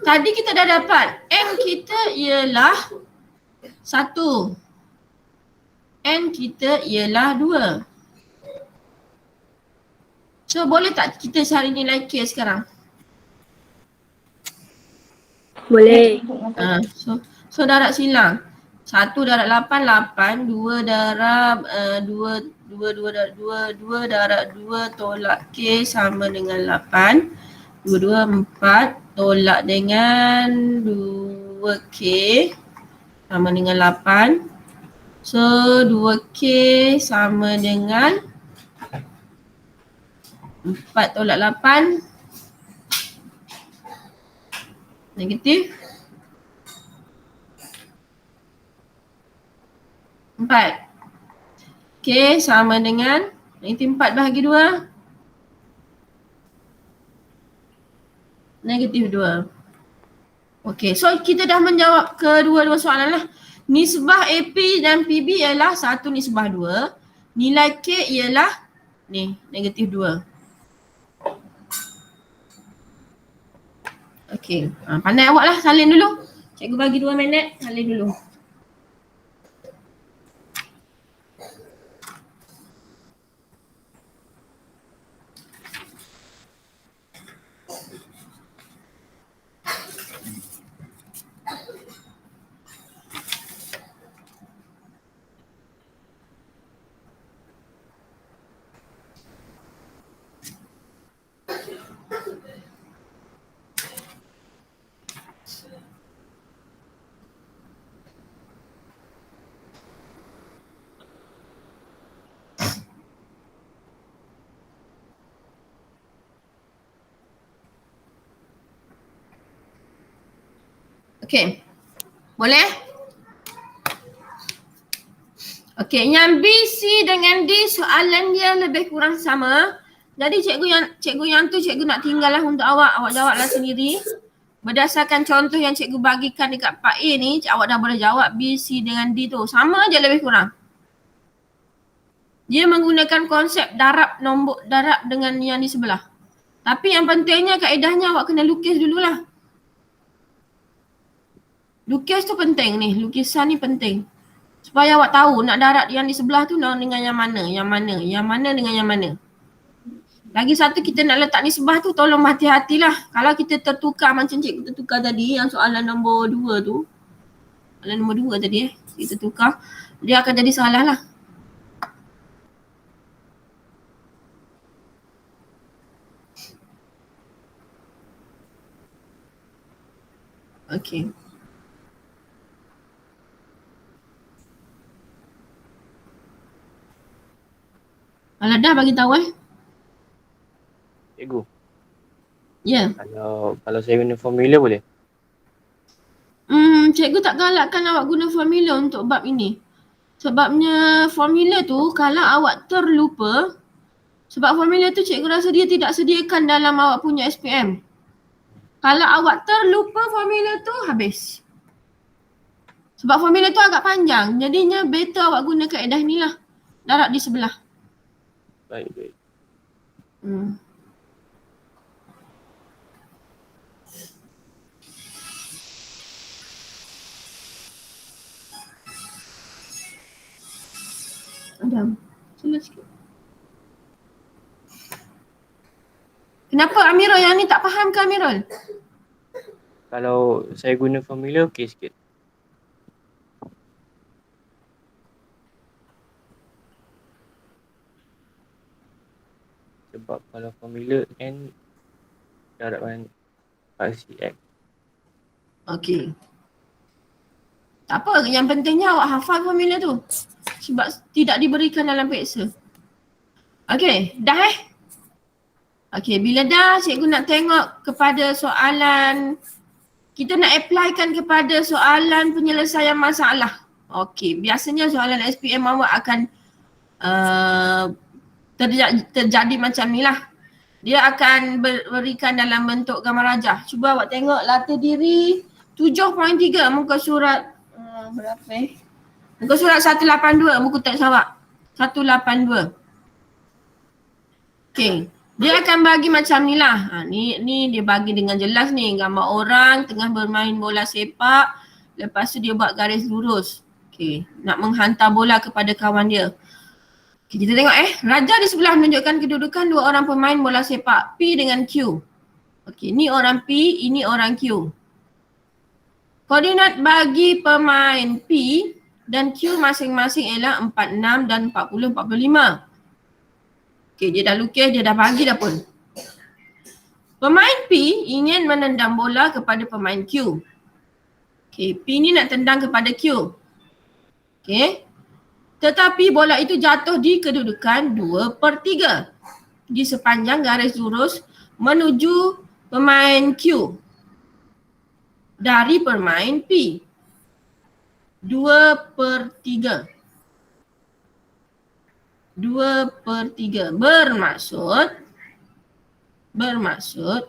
Tadi kita dah dapat M kita ialah 1. N kita ialah 2. So boleh tak kita cari nilai K sekarang? Boleh. So darab silang. 1 darab 8, 8. 2 darab 2 darab 2 tolak K sama dengan 8. 2, 4 tolak dengan 2K. sama dengan 8. So 2K sama dengan 4 tolak 8. Negatif 4. K sama dengan negatif 4 bahagi 2. Negatif 2. Okey, so kita dah menjawab kedua-dua soalan lah. Nisbah AP dan PB ialah 1:2. Nilai K ialah ni, negatif 2. Okey, pandai awak lah, salin dulu. Cikgu bagi 2 minit, salin dulu. Okey, boleh? Okey, yang B, C dengan D soalan dia lebih kurang sama. Jadi cikgu yang tu cikgu nak tinggal lah untuk awak jawablah sendiri. Berdasarkan contoh yang cikgu bagikan dekat part A ni, awak dah boleh jawab B, C dengan D tu. Sama je lebih kurang. Dia menggunakan konsep darab nombor darab dengan yang di sebelah. Tapi yang pentingnya kaedahnya awak kena lukis dululah. Lukis tu penting ni, lukisan ni penting. Supaya awak tahu nak darab yang di sebelah tu dengan yang mana dengan yang mana. Lagi satu, kita nak letak nisbah tu tolong hati-hatilah. Kalau kita tertukar macam cikgu tertukar tadi yang soalan nombor 2 tu. Soalan nombor 2 tadi kita tukar, dia akan jadi salah lah. Okay. Kalau dah bagi tahu Cikgu, Ya. kalau saya guna formula boleh? Cikgu tak galakkan awak guna formula untuk bab ini. Sebabnya formula tu kalau awak terlupa, sebab formula tu cikgu rasa dia tidak sediakan dalam awak punya SPM. Kalau awak terlupa formula tu, habis. Sebab formula tu agak panjang, jadinya better awak guna kaedah ni lah. Darab di sebelah. Baik. Adam, sila sikit. Kenapa Amirul yang ni tak faham ke Amirul? Kalau saya guna formula okey sikit. Sebab kalau formula N darabkan RCX. Okey. Tak apa, yang pentingnya awak hafal formula tu. Sebab tidak diberikan dalam peksa. Okey, dah Okey, bila dah cikgu nak tengok kepada soalan, kita nak applykan kepada soalan penyelesaian masalah. Okey, biasanya soalan SPM awak akan terjadi macam ni lah. Dia akan berikan dalam bentuk gambar rajah. Cuba awak tengok latih diri 7.3 muka surat berapa muka surat 182 buku teks awak. 182. Okey. Dia akan bagi macam ni lah. Ni dia bagi dengan jelas ni. Gambar orang tengah bermain bola sepak. Lepas tu dia buat garis lurus. Okey. Nak menghantar bola kepada kawan dia. Okay, kita tengok raja di sebelah menunjukkan kedudukan dua orang pemain bola sepak P dengan Q. Okey, ni orang P, ini orang Q. Koordinat bagi pemain P dan Q masing-masing ialah 46 dan 40, 45. Okey, dia dah lukis, dia dah bagi dah pun. Pemain P ingin menendang bola kepada pemain Q. Okay, P ni nak tendang kepada Q. Okay. Tetapi bola itu jatuh di kedudukan 2/3 di sepanjang garis lurus menuju pemain Q dari pemain P. 2/3. 2/3 bermaksud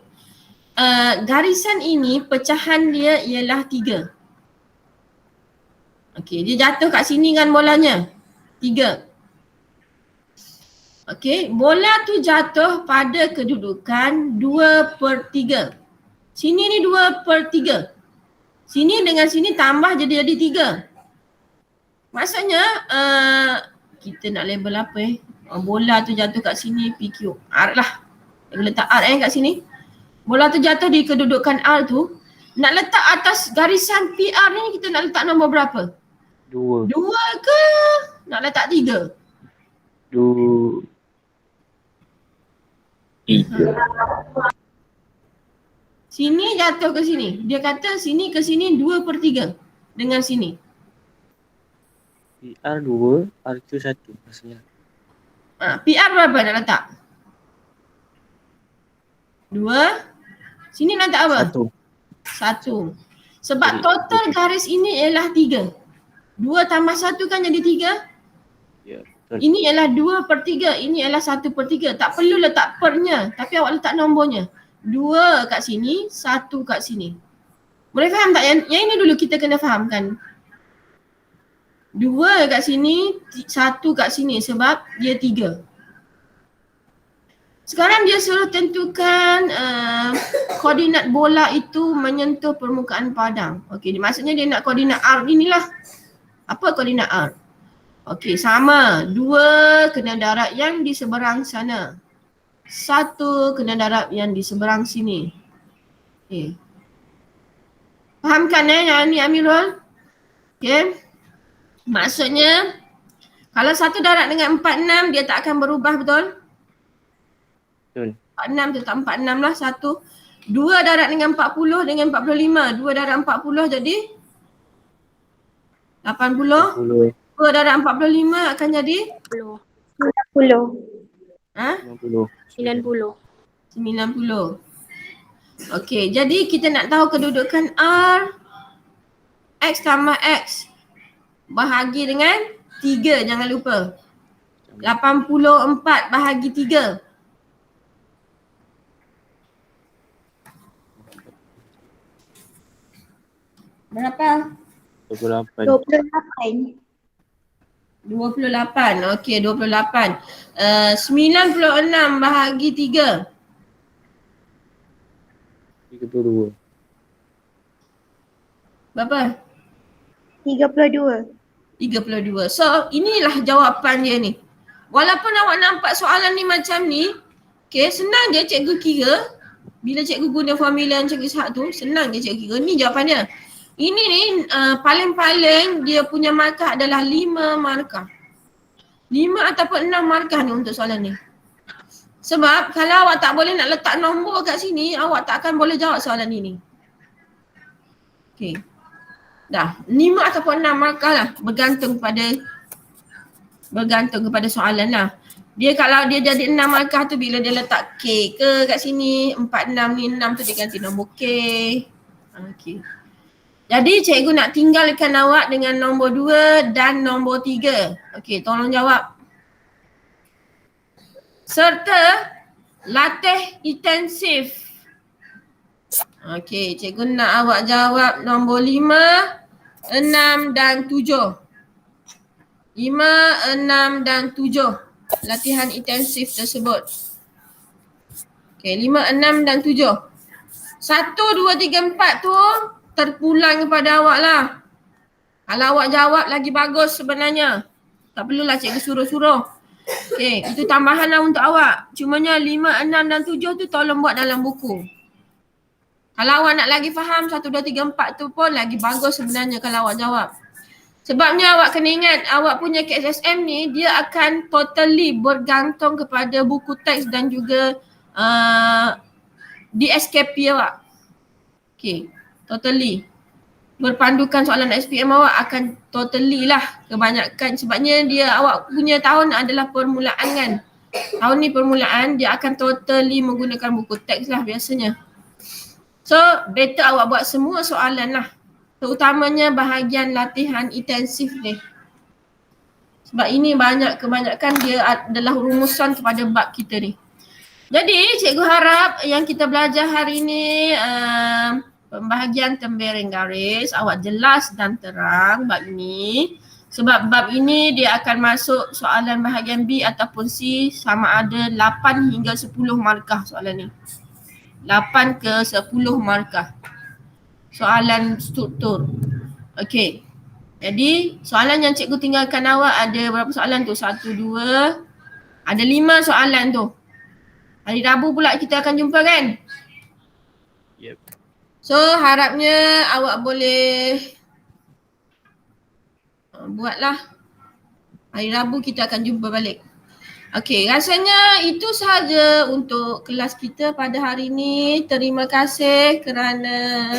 garisan ini pecahan dia ialah 3. Okey, dia jatuh kat sini kan bolanya. 3. Okey, bola tu jatuh pada kedudukan 2/3. Sini ni 2/3. Sini dengan sini tambah jadi 3. Maksudnya kita nak label apa bola tu jatuh kat sini PQ. R lah. Kita letak R kat sini. Bola tu jatuh di kedudukan R tu. Nak letak atas garisan PR ni kita nak letak nombor berapa? 2. 2 ke? Nak letak 3? 2. 3. Sini jatuh ke sini. Dia kata sini ke sini 2/3 dengan sini. PR 2, RQ 1 maksudnya. PR berapa nak letak? 2. Sini nak letak apa? 1. 1. Sebab total garis ini ialah 3. 2 tambah 1 kan jadi 3. Ya, betul. Ini ialah 2/3, ini ialah 1/3. Tak perlu letak pernya, tapi awak letak nombornya. 2 kat sini, 1 kat sini. Boleh faham tak? Yang ini dulu kita kena fahamkan. 2 kat sini, 1 kat sini sebab dia 3. Sekarang dia suruh tentukan koordinat bola itu menyentuh permukaan padang. Okey, maksudnya dia nak koordinat R inilah. Apa koordinat R? Okey, sama. 2 kena darat yang di seberang sana. 1 kena darat yang di seberang sini. Okey. Fahamkan yang ni Amirul? Okey. Maksudnya kalau 1 darat dengan 46 dia tak akan berubah, betul? Betul. 46 tetap 46 lah. 1. 2 darat dengan 40 dengan 45. 2 darat 40 jadi 80. 10. 2 darat 45 akan jadi 90. 90. 90. 90. Okey, jadi kita nak tahu kedudukan R. X tambah X bahagi dengan 3, jangan lupa. 84 bahagi 3. Berapa? 28. 28. 28. Okey, 28. 96 bahagi 3. 32. Berapa? 32. 32. So, inilah jawapan dia ni. Walaupun awak nampak soalan ni macam ni, okay, senang je cikgu kira. Bila cikgu guna formula yang cikgu Ishak tu, senang je cikgu kira. Ni jawapan dia. Ini ni paling-paling dia punya markah adalah 5 markah. 5 ataupun 6 markah ni untuk soalan ni. Sebab kalau awak tak boleh nak letak nombor kat sini, awak tak akan boleh jawab soalan ini. Okay. Dah, 5 ataupun 6 markah lah bergantung kepada soalan lah. Dia kalau dia jadi 6 markah tu bila dia letak K ke kat sini, 4, 6 ni 6 tu dia ganti nombor K. Okay. Jadi cikgu nak tinggalkan awak dengan nombor 2 dan nombor 3. Okey, tolong jawab. Serta latih intensif. Okey, cikgu nak awak jawab nombor 5, 6 dan 7. 5, 6 dan 7. Latihan intensif tersebut. Okey, 5, 6 dan 7. 1, 2, 3, 4 tu terpulang kepada awak lah. Kalau awak jawab lagi bagus sebenarnya. Tak perlulah cikgu suruh-suruh. Okay, itu tambahan lah untuk awak. Cumanya 5, 6 dan 7 tu tolong buat dalam buku. Kalau awak nak lagi faham 1, 2, 3, 4 tu pun lagi bagus sebenarnya kalau awak jawab. Sebabnya awak kena ingat awak punya KSSM ni dia akan totally bergantung kepada buku teks dan juga DSKP awak. Okay. Totally. berpandukan soalan SPM awak akan totally lah kebanyakan, sebabnya dia awak punya tahun adalah permulaan kan. Tahun ni permulaan, dia akan totally menggunakan buku teks lah biasanya. So better awak buat semua soalan lah, terutamanya bahagian latihan intensif ni. Sebab ini kebanyakan dia adalah rumusan kepada bab kita ni. Jadi cikgu harap yang kita belajar hari ni pembahagian tembereng garis awak jelas dan terang bab ini. Sebab bab ini dia akan masuk soalan bahagian B ataupun C sama ada 8 hingga 10 markah soalan ni. 8 ke 10 markah. Soalan struktur. Okey. Jadi soalan yang cikgu tinggalkan awak ada berapa soalan tu? 1, 2, ada 5 soalan tu. Hari Rabu pula kita akan jumpa kan? Yep. So harapnya awak boleh buatlah. Hari Rabu kita akan jumpa balik. Okey, rasanya itu sahaja untuk kelas kita pada hari ini. Terima kasih kerana